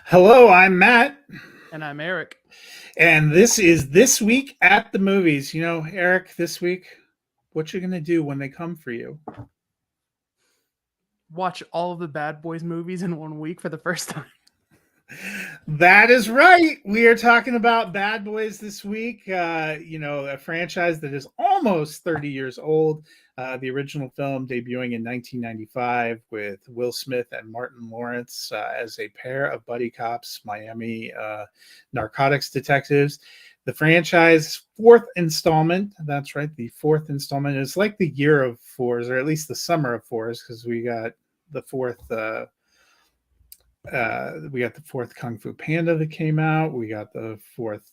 Hello, I'm Matt, And I'm Eric. and this is This Week at the Movies. Eric, this week, what you gonna do when they come for you? Watch all of the Bad Boys movies in 1 week for the first time. That is right. We are talking about Bad Boys this week. A franchise that is almost 30 years old. The original film debuting in 1995 with Will Smith and Martin Lawrence as a pair of buddy cops, Miami narcotics detectives. The franchise fourth installment. That's right. The fourth installment is like the year of fours, or at least the summer of fours, because we got the fourth Kung Fu Panda that came out. We got the fourth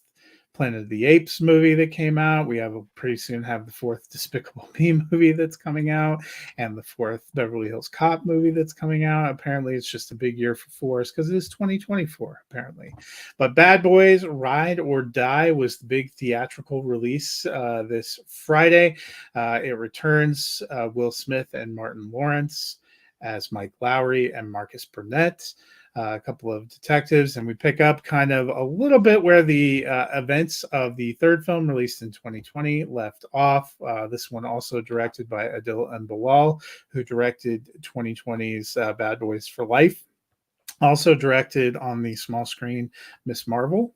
Planet of the Apes movie that came out. We have pretty soon have the fourth Despicable Me movie that's coming out, and the fourth Beverly Hills Cop movie that's coming out. Apparently, it's just a big year for fours because it is 2024. Apparently, but Bad Boys: Ride or Die was the big theatrical release this Friday. It returns Will Smith and Martin Lawrence as Mike Lowry and Marcus Burnett, a couple of detectives, and we pick up kind of a little bit where the events of the third film released in 2020 left off. This one also directed by Adil and Bilal, who directed 2020's Bad Boys for Life. Also directed on the small screen Miss Marvel,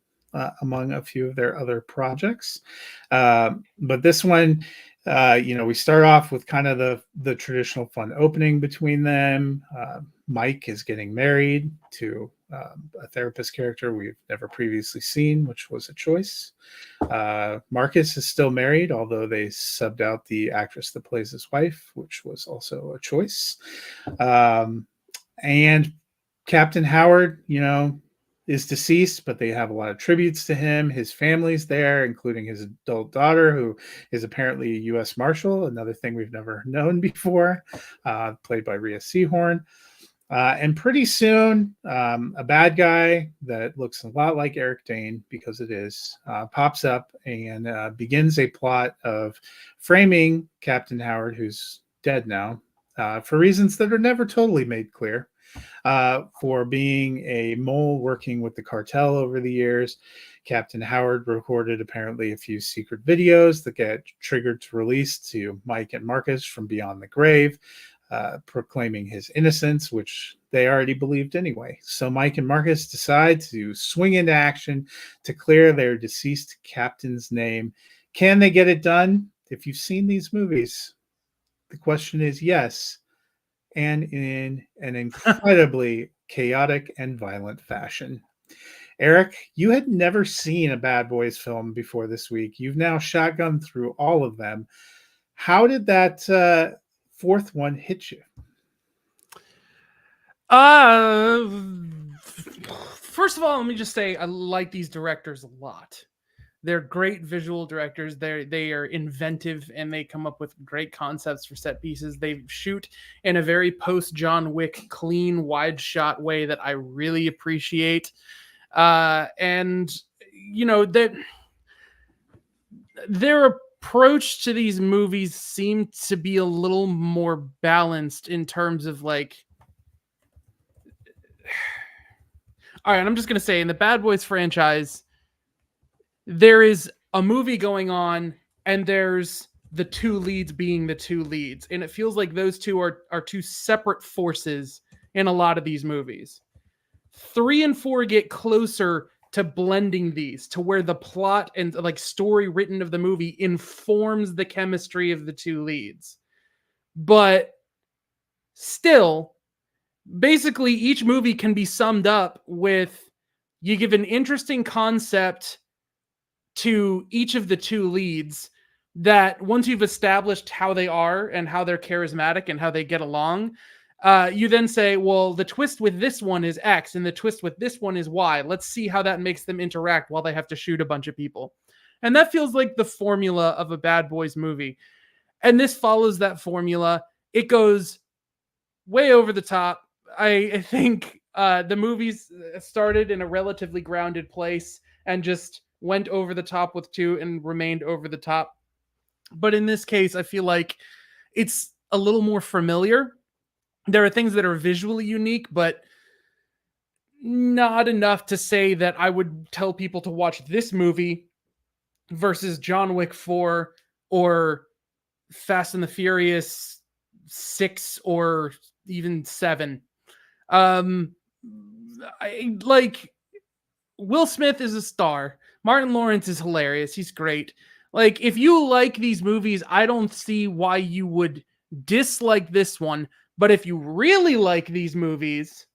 among a few of their other projects. But this one, we start off with kind of the traditional fun opening between them. Mike is getting married to a therapist character we've never previously seen, which was a choice. Marcus is still married, although they subbed out the actress that plays his wife, which was also a choice. And Captain Howard, is deceased, but they have a lot of tributes to him. His family's there, including his adult daughter, who is apparently a U.S. Marshal, another thing we've never known before, played by Rhea Seehorn. And pretty soon, a bad guy that looks a lot like Eric Dane, because it is, pops up and begins a plot of framing Captain Howard, who's dead now, for reasons that are never totally made clear. For being a mole working with the cartel over the years. Captain Howard recorded apparently a few secret videos that get triggered to release to Mike and Marcus from beyond the grave, proclaiming his innocence, which they already believed anyway. So Mike and Marcus decide to swing into action to clear their deceased captain's name. Can they get it done? If you've seen these movies, the question is yes, and in an incredibly chaotic and violent fashion. Eric, you had never seen a Bad Boys film before this week. You've now shotgunned through all of them. How did that fourth one hit you? Uh, First of all, let me just say I like these directors a lot. They're great visual directors. They are inventive and they come up with great concepts for set pieces. They shoot in a very post John Wick clean wide shot way that I really appreciate. And that their approach to these movies seemed to be a little more balanced in terms of like all right, I'm just going to say in the Bad Boys franchise, there is a movie going on and there's the two leads being the two leads. And it feels like those two are two separate forces in a lot of these movies. 3 and 4 get closer to blending these to where the plot and like story written of the movie informs the chemistry of the two leads. But still, basically each movie can be summed up with you give an interesting concept to each of the two leads that once you've established how they are and how they're charismatic and how they get along, you then say, well, the twist with this one is X and the twist with this one is Y. Let's see how that makes them interact while they have to shoot a bunch of people. And that feels like the formula of a Bad Boys movie. And this follows that formula. It goes way over the top. I think the movies started in a relatively grounded place and just went over the top with 2 and remained over the top. But in this case, I feel like it's a little more familiar. There are things that are visually unique, but not enough to say that I would tell people to watch this movie versus John Wick 4 or Fast and the Furious 6 or even 7. Like, Will Smith is a star. Martin Lawrence is hilarious. He's great. Like, if you like these movies, I don't see why you would dislike this one. But if you really like these movies,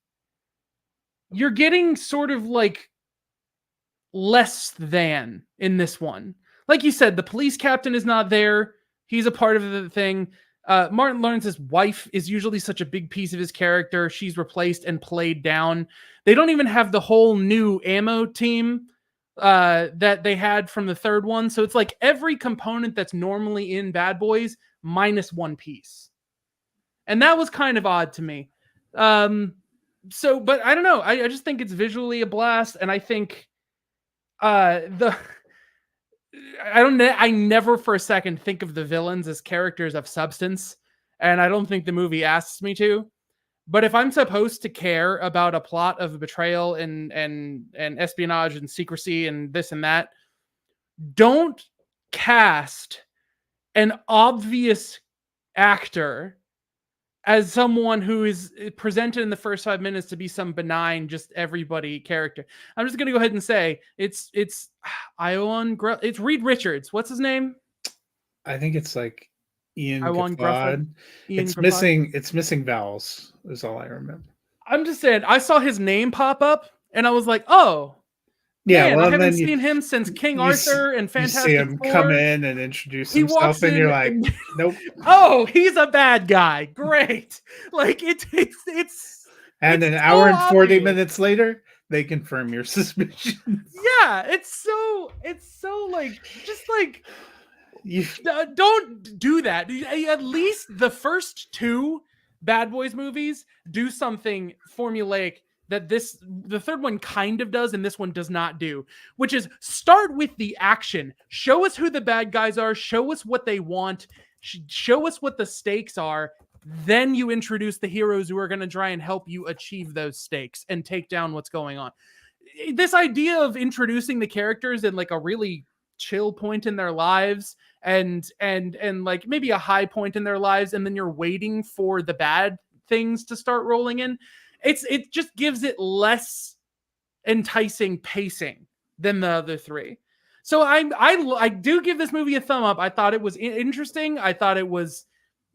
you're getting sort of like less than in this one. Like you said, the police captain is not there. He's a part of the thing. Martin Lawrence's wife is usually such a big piece of his character. She's replaced and played down. They don't even have the whole new ammo team that they had from the third one. So it's like every component that's normally in Bad Boys minus one piece. And that was kind of odd to me. But I don't know. I just think it's visually a blast. And I think I never for a second think of the villains as characters of substance, and I don't think the movie asks me to. But if I'm supposed to care about a plot of betrayal and espionage and secrecy and this and that, don't cast an obvious actor as someone who is presented in the first 5 minutes to be some benign, just everybody character. I'm just gonna go ahead and say it's it's Reed Richards. What's his name? I think it's like Ian Iwan Gaffard. It's missing vowels is all I remember. I'm just saying, I saw his name pop up and I was like, oh, yeah, man, well, I haven't seen him since King Arthur and Fantastic You see him Four. come in and introduce himself, and you're like, nope. Oh, he's a bad guy. Great. Like it's and an hour and 40 minutes later, they confirm your suspicions. Yeah, it's so like, just like, don't do that. At least the first two Bad Boys movies do something formulaic that the third one kind of does and this one does not do, which is start with the action. Show us who the bad guys are. Show us what they want. Show us what the stakes are. Then you introduce the heroes who are going to try and help you achieve those stakes and take down what's going on. This idea of introducing the characters in like a really chill point in their lives and like maybe a high point in their lives, and then you're waiting for the bad things to start rolling in. It just gives it less enticing pacing than the other three. So I do give this movie a thumb up. I thought it was interesting. I thought it was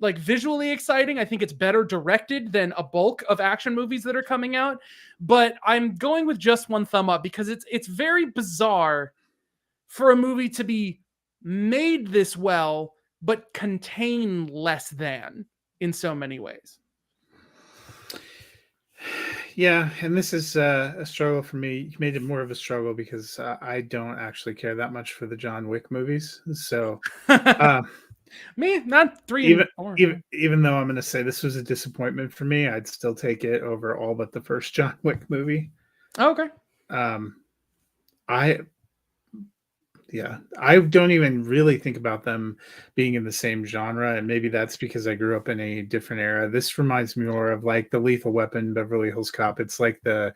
like visually exciting. I think it's better directed than a bulk of action movies that are coming out. But I'm going with just one thumb up because it's very bizarre for a movie to be made this well, but contain less than in so many ways. Yeah, and this is a struggle for me. You made it more of a struggle because I don't actually care that much for the John Wick movies. So, me, not 3 even, and 4. Even though I'm going to say this was a disappointment for me, I'd still take it over all but the first John Wick movie. Okay. I don't even really think about them being in the same genre, and maybe that's because I grew up in a different era. This reminds me more of like the Lethal Weapon, Beverly Hills Cop. It's like the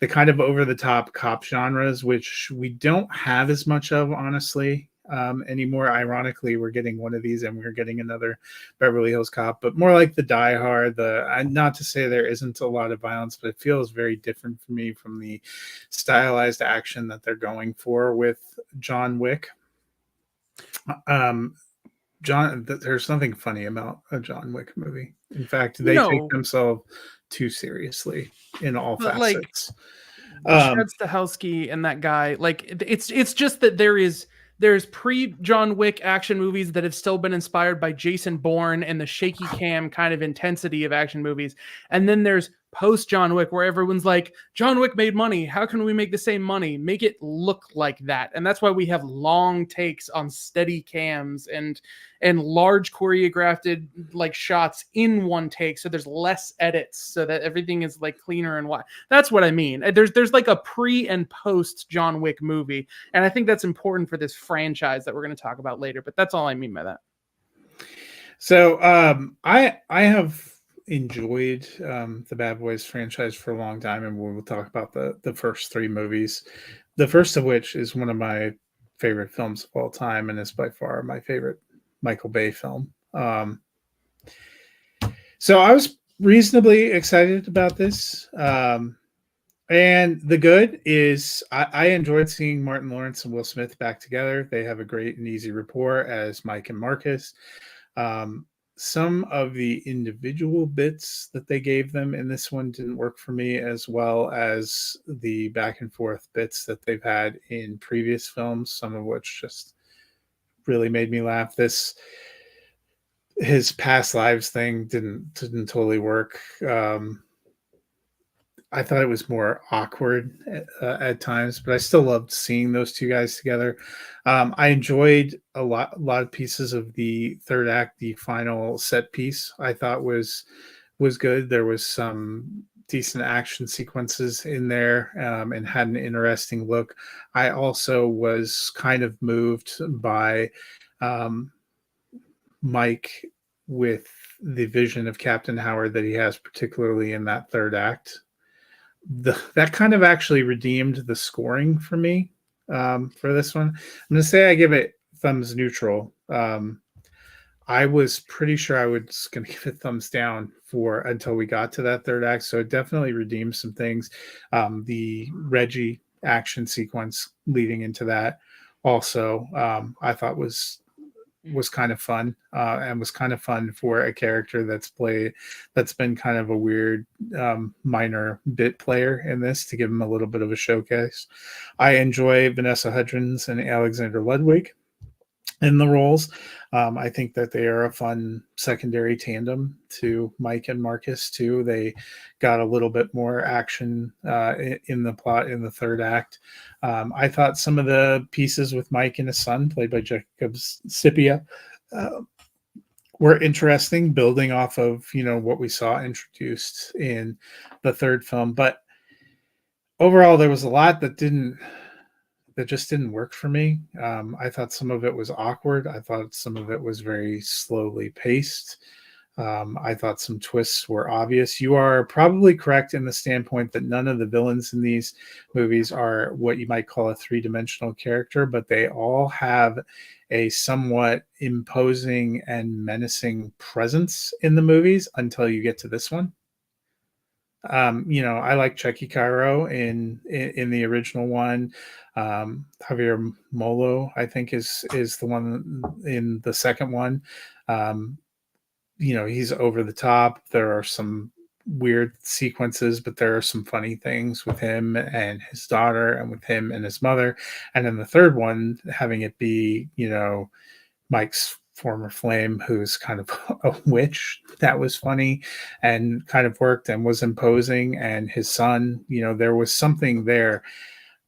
kind of over the top cop genres, which we don't have as much of, honestly, anymore. Ironically, we're getting one of these, and we're getting another Beverly Hills Cop, but more like the Die Hard. Not to say there isn't a lot of violence, but it feels very different for me from the stylized action that they're going for with John Wick. There's nothing funny about a John Wick movie. In fact, they take themselves too seriously in all facets. Chad Stahelski and that guy, like it's just that there's pre-John Wick action movies that have still been inspired by Jason Bourne and the shaky cam kind of intensity of action movies. And then there's post-John Wick where everyone's like, John Wick made money. How can we make the same money? Make it look like that. And that's why we have long takes on steady cams and large choreographed like shots in one take. So there's less edits so that everything is like cleaner and wide. That's what I mean. There's like a pre and post John Wick movie. And I think that's important for this franchise that we're going to talk about later, but that's all I mean by that. So I have enjoyed the Bad Boys franchise for a long time, and we will talk about the first three movies. The first of which is one of my favorite films of all time, and is by far my favorite Michael Bay film. So I was reasonably excited about this. And the good is I enjoyed seeing Martin Lawrence and Will Smith back together. They have a great and easy rapport as Mike and Marcus. Um, some of the individual bits that they gave them in this one didn't work for me, as well as the back and forth bits that they've had in previous films, some of which just really made me laugh. His past lives thing didn't totally work. I thought it was more awkward at times, but I still loved seeing those two guys together. I enjoyed a lot of pieces of the third act. The final set piece I thought was good. There was some decent action sequences in there, and had an interesting look. I also was kind of moved by um, Mike with the vision of Captain Howard that he has, particularly in that third act. That kind of actually redeemed the scoring for me, for this one. I'm going to say I give it thumbs neutral. I was pretty sure I was going to give it thumbs down for until we got to that third act. So it definitely redeemed some things. The Reggie action sequence leading into that also, I thought was kind of fun, and was kind of fun for a character that's been kind of a weird, minor bit player in this, to give him a little bit of a showcase. I enjoy Vanessa Hudgens and Alexander Ludwig in the roles. I think that they are a fun secondary tandem to Mike and Marcus too. They got a little bit more action in the plot in the third act. I thought some of the pieces with Mike and his son, played by Jacob Scipia, uh, were interesting, building off of what we saw introduced in the third film. But overall, there was a lot that just didn't work for me. I thought some of it was awkward. I thought some of it was very slowly paced. I thought some twists were obvious. You are probably correct in the standpoint that none of the villains in these movies are what you might call a three-dimensional character, but they all have a somewhat imposing and menacing presence in the movies until you get to this one. I like Chucky Cairo in the original one. Javier Molo, I think, is the one in the second one. Um, he's over the top. There are some weird sequences, but there are some funny things with him and his daughter, and with him and his mother. And then the third one, having it be, Mike's former flame, who's kind of a witch, that was funny and kind of worked and was imposing. And his son, there was something there.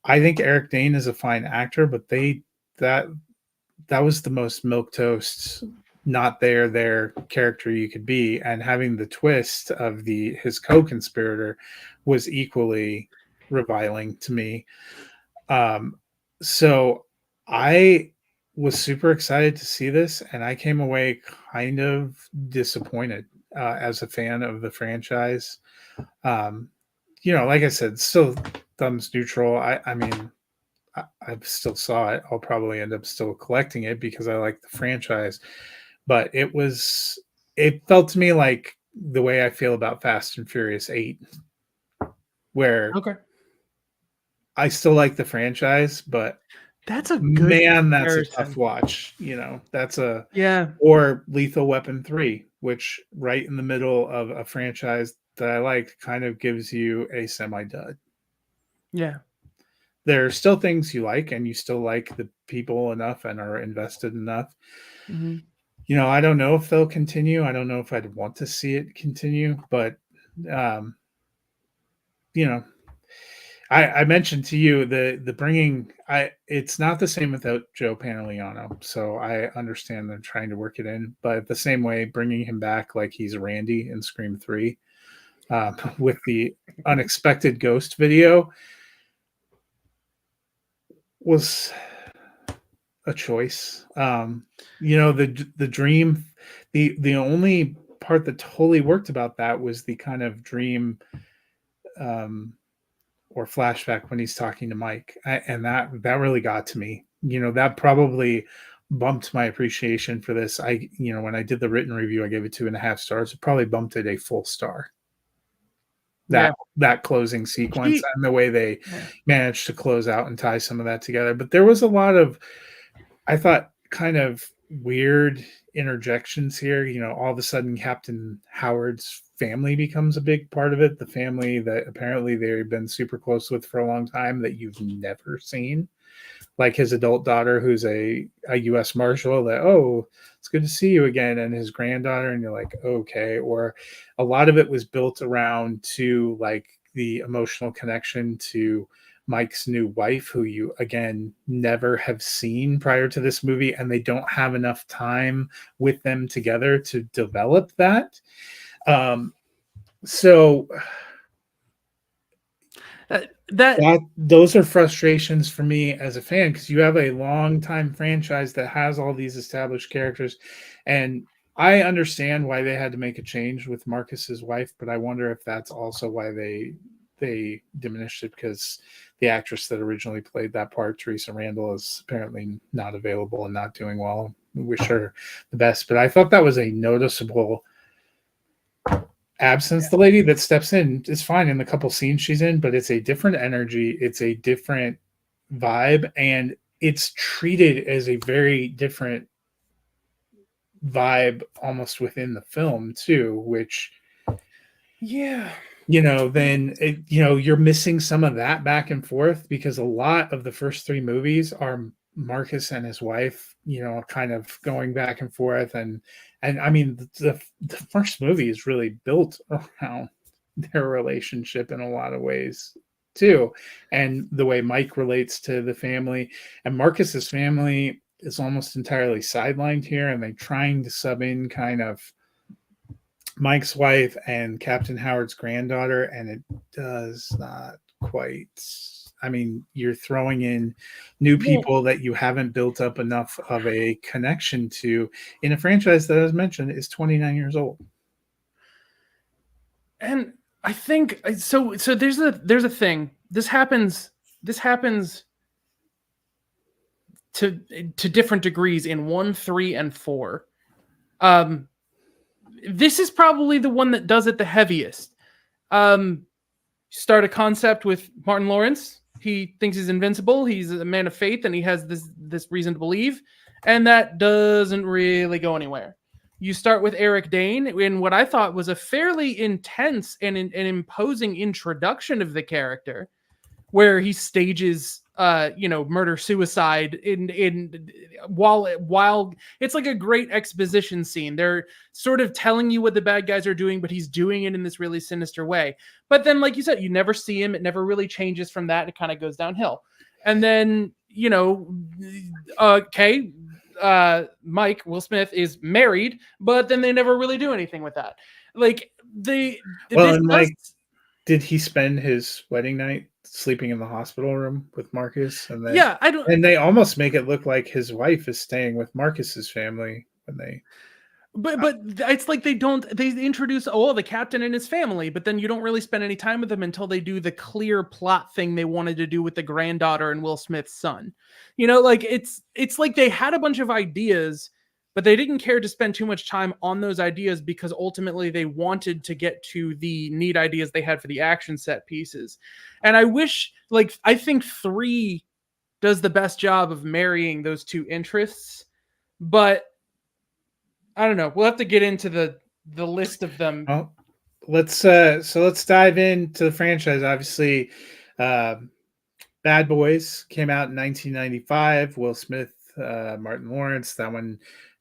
I think Eric Dane is a fine actor, but that that was the most milquetoast, not their character you could be. And having the twist of his co-conspirator was equally reviling to me. So I was super excited to see this, and I came away kind of disappointed, as a fan of the franchise. Um, like I said, still thumbs neutral. I mean, I still saw it. I'll probably end up still collecting it because I like the franchise. But it felt to me like the way I feel about Fast and Furious 8, where Okay. I still like the franchise, but That's a good that's a comparison. tough watch. That's Yeah. or Lethal Weapon 3, which right in the middle of a franchise that I liked kind of gives you a semi dud. Yeah. There are still things you like, and you still like the people enough and are invested enough. Mm-hmm. I don't know if they'll continue. I don't know if I'd want to see it continue, but um, you know, I mentioned to you the bringing. It's not the same without Joe Pantoliano, so I understand them trying to work it in. But the same way, bringing him back like he's Randy in Scream 3, with the unexpected ghost video, was a choice. The dream, the only part that totally worked about that was the kind of dream or flashback when he's talking to Mike. And that really got to me. That probably bumped my appreciation for this. When I did the written review, I gave it 2.5 stars. It probably bumped it a full star. That closing sequence and the way they managed to close out and tie some of that together. But there was a lot of, I thought, kind of weird interjections here. All of a sudden Captain Howard's family becomes a big part of it. The family that apparently they've been super close with for a long time that you've never seen. Like his adult daughter, who's a U.S. Marshal, that, oh, it's good to see you again, and his granddaughter, and you're like, okay. Or a lot of it was built around to like the emotional connection to Mike's new wife, who you again never have seen prior to this movie, and they don't have enough time with them together to develop that. So those are frustrations for me as a fan, because you have a long time franchise that has all these established characters, and I understand why they had to make a change with Marcus's wife, but I wonder if that's also why they diminished it, because the actress that originally played that part, Teresa Randall, is apparently not available and not doing well. We wish her the best, but I thought that was a noticeable absence. The lady that steps in is fine in the couple scenes she's in, but it's a different energy, it's a different vibe, and it's treated as a very different vibe almost within the film too, which then you're missing some of that back and forth, because a lot of the first 3 movies are Marcus and his wife, kind of going back and forth, and I mean the first movie is really built around their relationship in a lot of ways too, and the way Mike relates to the family, and Marcus's family is almost entirely sidelined here, and they're trying to sub in kind of Mike's wife and Captain Howard's granddaughter, and it does not quite. I mean, you're throwing in new people that you haven't built up enough of a connection to in a franchise that, as mentioned, is 29 years old. And I think so. So there's a thing. This happens to different degrees in 1, 3, and 4. This is probably the one that does it the heaviest. Start a concept with Martin Lawrence. He thinks he's invincible. He's a man of faith, and he has this reason to believe, and that doesn't really go anywhere. You start with Eric Dane in what I thought was a fairly intense and imposing introduction of the character, where he stages murder suicide in while it's like a great exposition scene. They're sort of telling you what the bad guys are doing, but he's doing it in this really sinister way. But then, like you said, you never see him. It never really changes from that. It kind of goes downhill. And then, Mike, Will Smith, is married, but then they never really do anything with that. Like did he spend his wedding night sleeping in the hospital room with Marcus? And then, and they almost make it look like his wife is staying with Marcus's family when they. But it's like they introduce the captain and his family, but then you don't really spend any time with them until they do the clear plot thing they wanted to do with the granddaughter and Will Smith's son. It's like they had a bunch of ideas, but they didn't care to spend too much time on those ideas, because ultimately they wanted to get to the neat ideas they had for the action set pieces. And I think 3 does the best job of marrying those two interests, but I don't know. We'll have to get into the list of them. Well, let's dive into the franchise. Obviously, Bad Boys came out in 1995. Will Smith, Martin Lawrence. That one,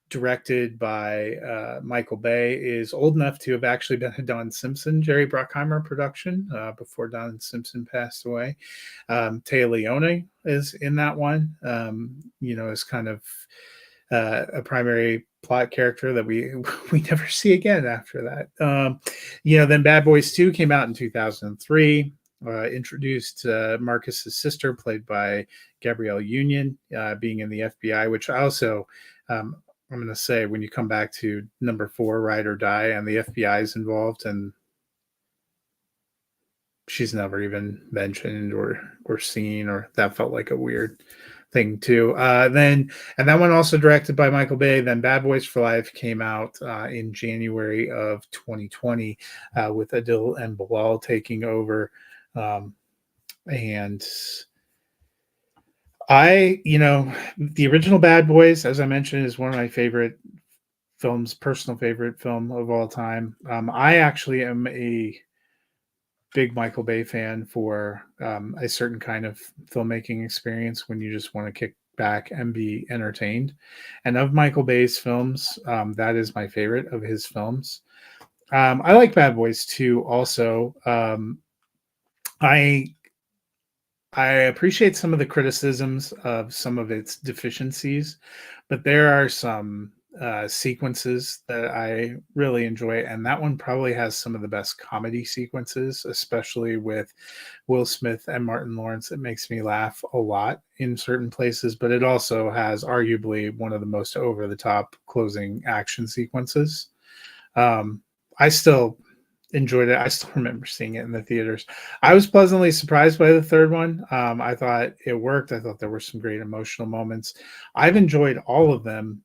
directed by Michael Bay, is old enough to have actually been a Don Simpson, Jerry Bruckheimer production before Don Simpson passed away. Téa Leoni is in that one. Is kind of a primary plot character that we never see again after that. Then Bad Boys 2 came out in 2003. Introduced Marcus's sister, played by Gabrielle Union, being in the FBI, which I also I'm going to say when you come back to number 4, Ride or Die, and the FBI is involved, and she's never even mentioned or seen, or that felt like a weird thing too. Then and that one also directed by Michael Bay. Then Bad Boys for Life came out in January of 2020 with Adil and Bilal taking over, and the original Bad Boys, as I mentioned, is one of my favorite films, personal favorite film of all time. I actually am a big Michael Bay fan for a certain kind of filmmaking experience when you just want to kick back and be entertained. And of Michael Bay's films, that is my favorite of his films. I like Bad Boys 2 also. I appreciate some of the criticisms of some of its deficiencies, but there are some sequences that I really enjoy, and that one probably has some of the best comedy sequences, especially with Will Smith and Martin Lawrence. It makes me laugh a lot in certain places, but it also has arguably one of the most over the top closing action sequences. I still enjoyed it. I still remember seeing it in the theaters. I was pleasantly surprised by the third one. I thought it worked. I thought there were some great emotional moments. I've enjoyed all of them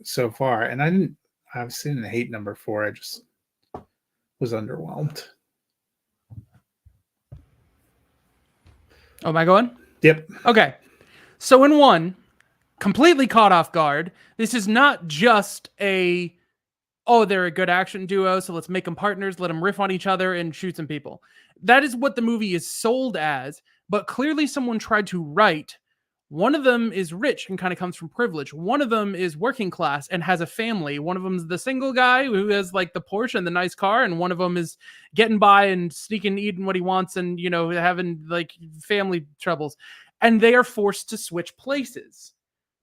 so far, and I didn't hate number 4. I just was underwhelmed. Oh, am I going? Yep. Okay. So in 1, completely caught off guard. This is not just they're a good action duo, so let's make them partners, let them riff on each other and shoot some people. That is what the movie is sold as, but clearly someone tried to write. One of them is rich and kind of comes from privilege. One of them is working class and has a family. One of them is the single guy who has like the Porsche and the nice car, and one of them is getting by and sneaking, eating what he wants, and having like family troubles. And they are forced to switch places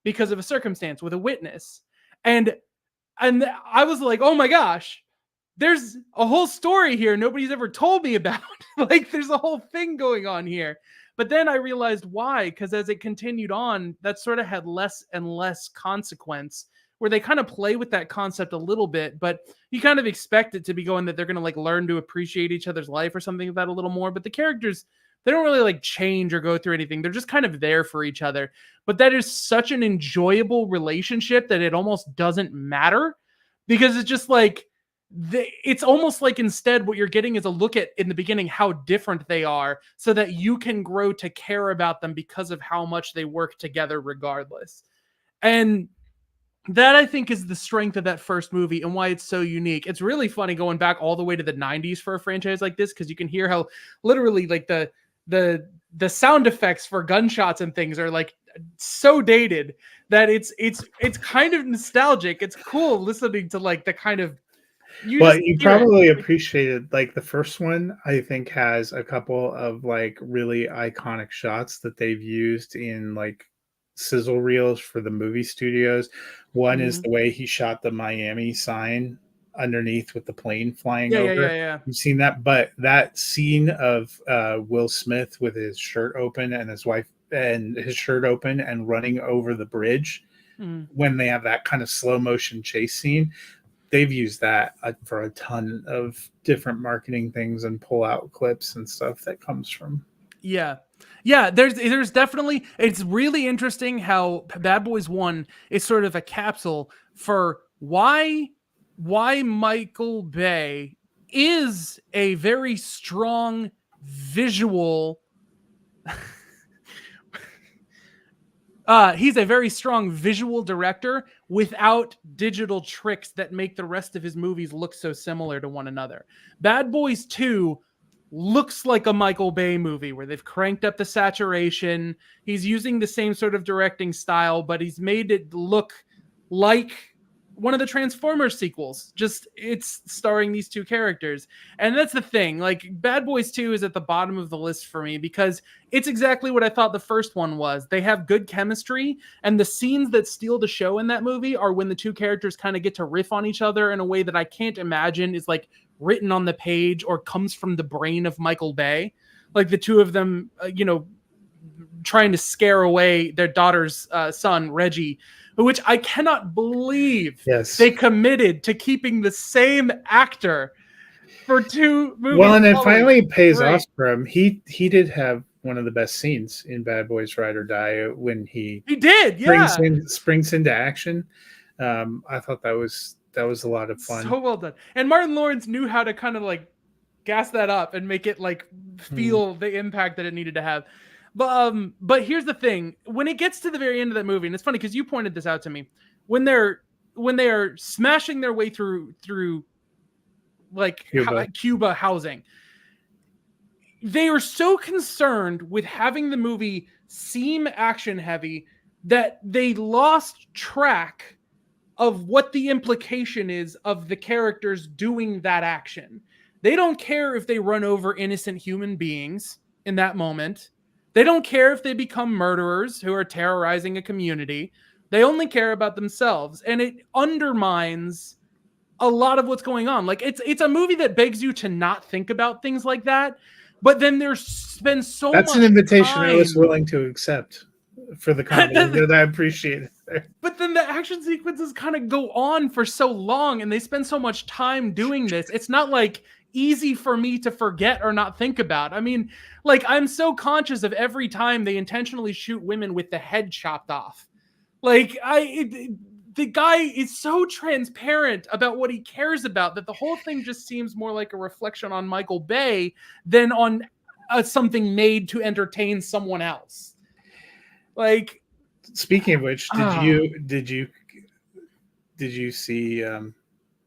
because of a circumstance with a witness. And I was like, oh my gosh, there's a whole story here nobody's ever told me about. Like, there's a whole thing going on here. But then I realized why, because as it continued on, that sort of had less and less consequence, where they kind of play with that concept a little bit, but you kind of expect it to be going that they're going to like learn to appreciate each other's life or something like that a little more. But the characters, they don't really like change or go through anything. They're just kind of there for each other. But that is such an enjoyable relationship that it almost doesn't matter, because it's just like, it's almost like instead what you're getting is a look at in the beginning how different they are, so that you can grow to care about them because of how much they work together regardless. And that, I think, is the strength of that first movie and why it's so unique. It's really funny going back all the way to the 90s for a franchise like this, because you can hear how literally like the sound effects for gunshots and things are like so dated that it's kind of nostalgic. It's cool listening to like the kind of you probably appreciated like the first one. I think has a couple of like really iconic shots that they've used in like sizzle reels for the movie studios. One is the way he shot the Miami sign underneath with the plane flying over. Yeah. You've seen that, but that scene of Will Smith with his shirt open and his wife and his shirt open and running over the bridge, when they have that kind of slow motion chase scene, they've used that for a ton of different marketing things and pull out clips and stuff that comes from. Yeah. There's definitely, it's really interesting how Bad Boys 1 is sort of a capsule for why Michael Bay is a very strong visual he's a very strong visual director without digital tricks that make the rest of his movies look so similar to one another. Bad Boys 2 looks like a Michael Bay movie where they've cranked up the saturation. He's using the same sort of directing style, but he's made it look like one of the Transformers sequels. Just, it's starring these two characters. And that's the thing. Like, Bad Boys 2 is at the bottom of the list for me because it's exactly what I thought the first one was. They have good chemistry, and the scenes that steal the show in that movie are when the two characters kind of get to riff on each other in a way that I can't imagine is like written on the page or comes from the brain of Michael Bay. Like the two of them, trying to scare away their daughter's son, Reggie, which I cannot believe Yes. they committed to keeping the same actor for 2 movies. Well, and it following. finally pays Great. off for him. He did have one of the best scenes in Bad Boys Ride or Die when he He did, yeah. springs into action. I thought that was a lot of fun. So well done. And Martin Lawrence knew how to kind of like gas that up and make it like feel the impact that it needed to have. But here's the thing: when it gets to the very end of that movie, and it's funny because you pointed this out to me, when they are smashing their way through like Cuba housing, they are so concerned with having the movie seem action heavy that they lost track of what the implication is of the characters doing that action. They don't care if they run over innocent human beings in that moment. They don't care if they become murderers who are terrorizing a community. They only care about themselves. And it undermines a lot of what's going on. Like it's a movie that begs you to not think about things like that. But then there's been so much. That's an invitation time. I was willing to accept for the comedy that I appreciate it. But then the action sequences kind of go on for so long and they spend so much time doing this. It's not like easy for me to forget or not think about. I mean, like I'm so conscious of every time they intentionally shoot women with the head chopped off. Like the guy is so transparent about what he cares about that the whole thing just seems more like a reflection on Michael Bay than on something made to entertain someone else. Like, speaking of which, did you see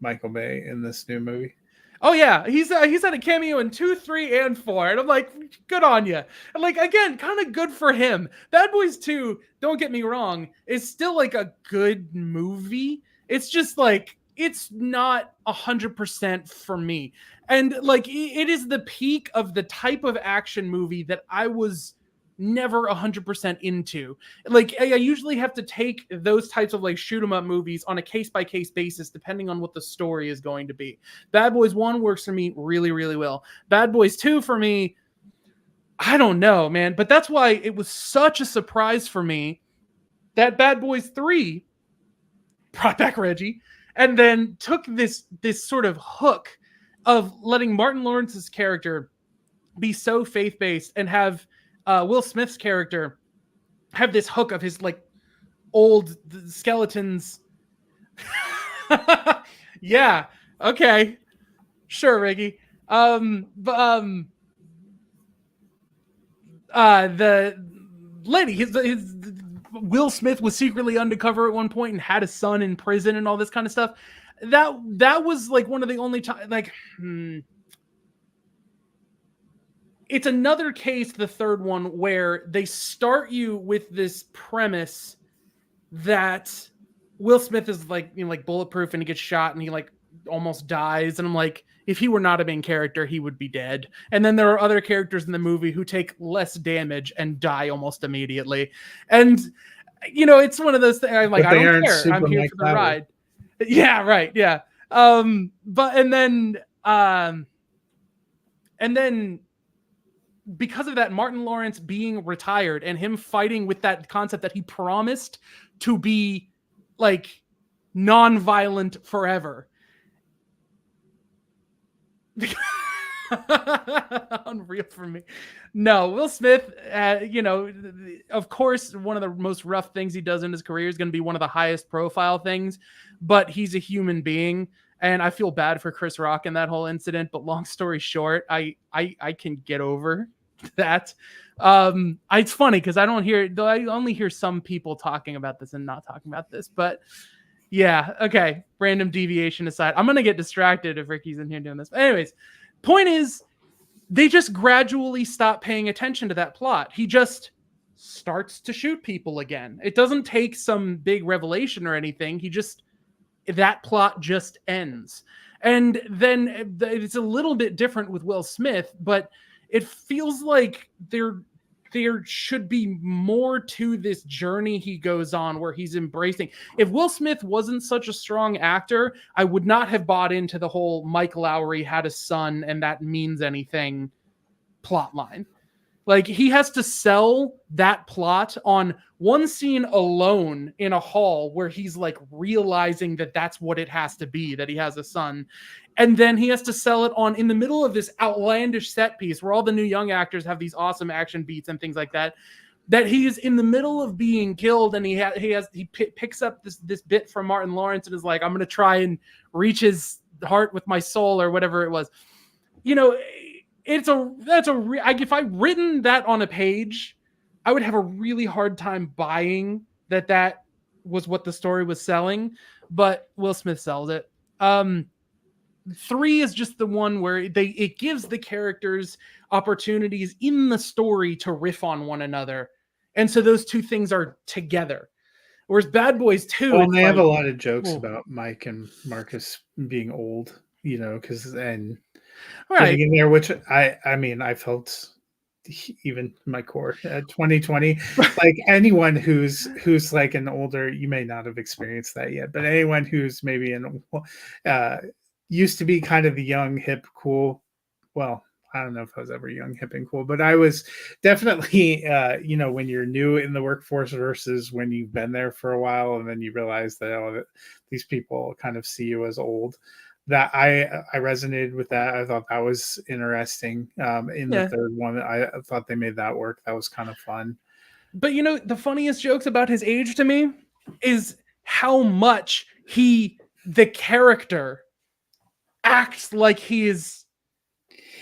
Michael Bay in this new movie? Oh yeah, he's had a cameo in 2, 3, and 4, and I'm like, good on you. And like again, kind of good for him. Bad Boys 2, don't get me wrong, is still like a good movie. It's just like it's not 100% for me, and like it is the peak of the type of action movie that I was never 100% into. Like I usually have to take those types of like shoot 'em up movies on a case-by-case basis depending on what the story is going to be. Bad Boys 1 works for me really, really well. Bad Boys 2 for me, I don't know, man, but that's why it was such a surprise for me that Bad Boys 3 brought back Reggie and then took this sort of hook of letting Martin Lawrence's character be so faith-based and have Will Smith's character have this hook of his like old skeletons. Yeah. Okay. Sure, Ricky. The lady, his Will Smith was secretly undercover at one point and had a son in prison and all this kind of stuff. That was like one of the only times like it's another case, the third one, where they start you with this premise that Will Smith is like, you know, like bulletproof and he gets shot and he like almost dies. And I'm like, if he were not a main character, he would be dead. And then there are other characters in the movie who take less damage and die almost immediately. And, you know, it's one of those things I'm like, I don't care. I'm here for the ride. Yeah, right. Yeah. And then because of that, Martin Lawrence being retired and him fighting with that concept that he promised to be like non-violent forever. Unreal for me. No, Will Smith, you know, of course, one of the most rough things he does in his career is going to be one of the highest profile things, but he's a human being. And I feel bad for Chris Rock in that whole incident, but long story short, I can get over that. It's funny because I only hear some people talking about this and not talking about this, but yeah, okay. Random deviation aside, I'm gonna get distracted if Ricky's in here doing this. But anyways, point is, they just gradually stop paying attention to that plot. He just starts to shoot people again. It doesn't take some big revelation or anything. That plot just ends. And then it's a little bit different with Will Smith, but it feels like there should be more to this journey he goes on where he's embracing. If Will Smith wasn't such a strong actor, I would not have bought into the whole Mike Lowry had a son and that means anything plot line. Like he has to sell that plot on one scene alone in a hall where he's like realizing that that's what it has to be, that he has a son. And then he has to sell it on in the middle of this outlandish set piece where all the new young actors have these awesome action beats and things like that. That he's in the middle of being killed, and he picks up this bit from Martin Lawrence and is like, I'm going to try and reach his heart with my soul or whatever it was. You know, if I written that on a page, I would have a really hard time buying that was what the story was selling. But Will Smith sells it. 3 is just the one where it gives the characters opportunities in the story to riff on one another. And so those two things are together. Whereas Bad Boys 2, well, they have a like, lot of jokes whoa. about Mike and Marcus being old, you know, because and right. getting in there, which I mean, I felt even my core at 2020, like anyone who's like an older, you may not have experienced that yet, but anyone who's maybe used to be kind of the young, hip, cool. Well, I don't know if I was ever young, hip, and cool, but I was definitely, you know, when you're new in the workforce versus when you've been there for a while, and then you realize that these people kind of see you as old. That I resonated with that. I thought that was interesting. In the third one, I thought they made that work. That was kind of fun. But you know, the funniest jokes about his age to me is how much the character acts like he is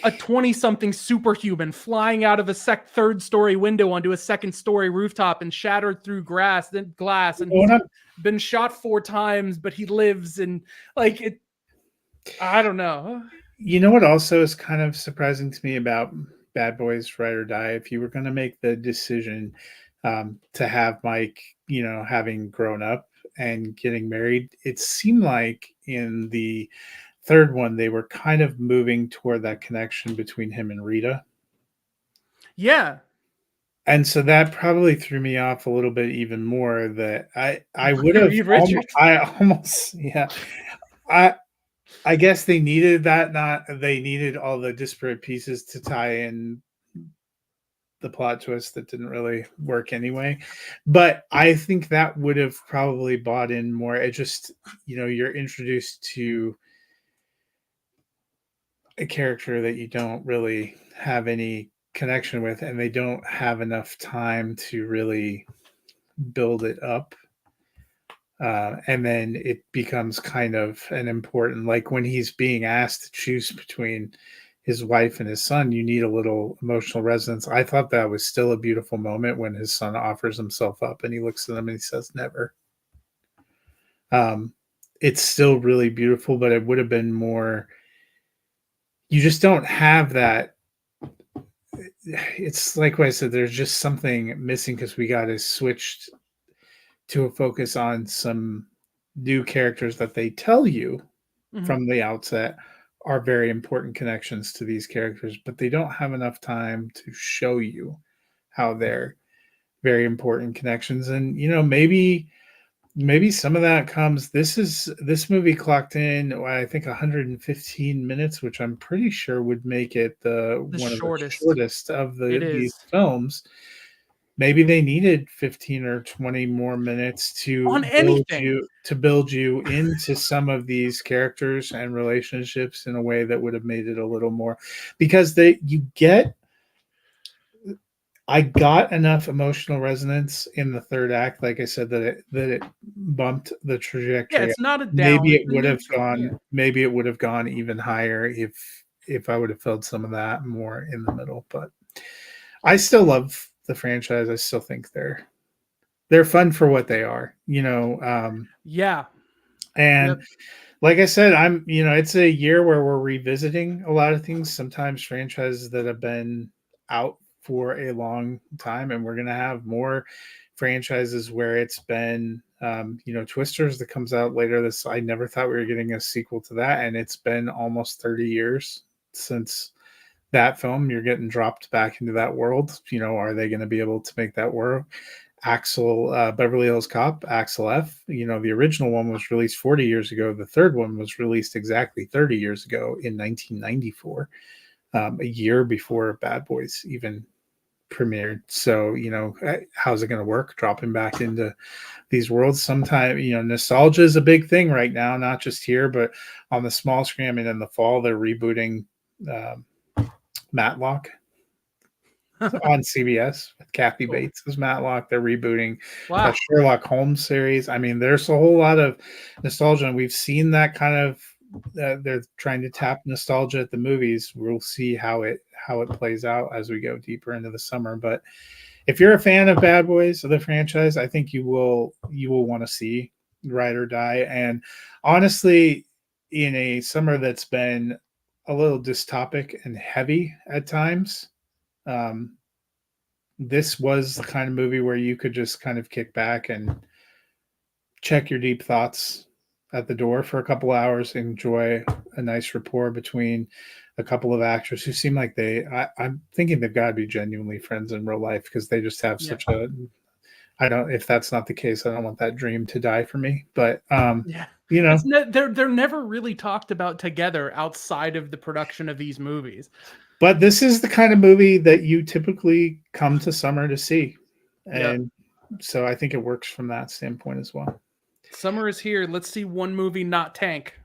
a 20-something superhuman flying out of a third-story window onto a second-story rooftop and shattered through glass, and he's been shot 4 times, but he lives, and like it. I don't know. You know what also is kind of surprising to me about Bad Boys Ride or Die? If you were going to make the decision to have Mike, you know, having grown up and getting married, it seemed like in the third one they were kind of moving toward that connection between him and Rita. Yeah. And so that probably threw me off a little bit even more. That I would have I guess they needed that. They needed all the disparate pieces to tie in the plot twist that didn't really work anyway. But I think that would have probably bought in more. It just, you know, you're introduced to a character that you don't really have any connection with, and they don't have enough time to really build it up. And then it becomes kind of an important, like when he's being asked to choose between his wife and his son, you need a little emotional resonance. I thought that was still a beautiful moment when his son offers himself up and he looks at him and he says, never. It's still really beautiful, but it would have been more, you just don't have that. It's like what I said, there's just something missing because we got to switch to a focus on some new characters that they tell you from the outset are very important connections to these characters, but they don't have enough time to show you how they're very important connections. And, you know, maybe some of that comes, this movie clocked in, I think 115 minutes, which I'm pretty sure would make it one shortest. of the shortest of these films. Maybe they needed 15 or 20 more minutes to build you into some of these characters and relationships in a way that would have made it a little more, because I got enough emotional resonance in the third act, like I said, that it bumped the trajectory. Yeah, it's not a down. Maybe it would have gone. Yeah. Maybe it would have gone even higher if I would have felt some of that more in the middle. But I still love the franchise. I still think they're fun for what they are, you know. Yeah. And like I said, it's a year where we're revisiting a lot of things. Sometimes franchises that have been out for a long time, and we're going to have more franchises where it's been, Twisters that comes out later I never thought we were getting a sequel to that. And it's been almost 30 years since that film. You're getting dropped back into that world. You know, are they going to be able to make that work? Beverly Hills Cop, Axel F. You know, the original one was released 40 years ago. The third one was released exactly 30 years ago in 1994, a year before Bad Boys even premiered. So, how's it going to work? Dropping back into these worlds sometime. Nostalgia is a big thing right now, not just here, but on the small screen. I mean, in the fall, they're rebooting um, Matlock on CBS with Kathy Cool. Bates as Matlock. They're rebooting Wow. that Sherlock Holmes series. I mean, there's a whole lot of nostalgia, and we've seen that kind of. They're trying to tap nostalgia at the movies. We'll see how it plays out as we go deeper into the summer. But if you're a fan of Bad Boys of the franchise, I think you will want to see Ride or Die. And honestly, in a summer that's been a little dystopic and heavy at times, this was the kind of movie where you could just kind of kick back and check your deep thoughts at the door for a couple hours, enjoy a nice rapport between a couple of actors who seem like I'm thinking they've got to be genuinely friends in real life, because they just have such a, I don't, if that's not the case, I don't want that dream to die for me, but they're never really talked about together outside of the production of these movies. But this is the kind of movie that you typically come to summer to see. And so I think it works from that standpoint as well. Summer is here. Let's see one movie not tank.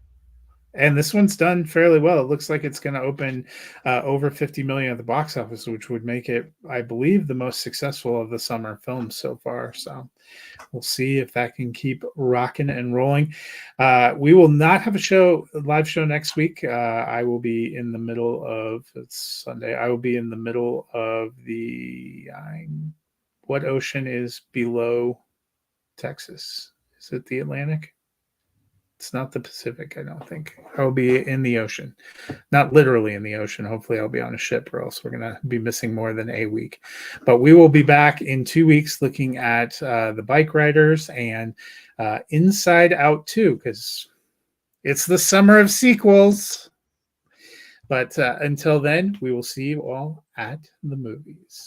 And this one's done fairly well. It looks like it's going to open over 50 million at the box office, which would make it, I believe, the most successful of the summer films so far. So we'll see if that can keep rocking and rolling. We will not have a live show next week. I will be in the middle of, it's Sunday. I will be in the middle of what ocean is below Texas? Is it the Atlantic? It's not the Pacific, I don't think. I will be in the ocean, not literally in the ocean. Hopefully I'll be on a ship, or else we're going to be missing more than a week. But we will be back in 2 weeks looking at the Bike Riders and Inside Out 2, because it's the summer of sequels. But until then, we will see you all at the movies.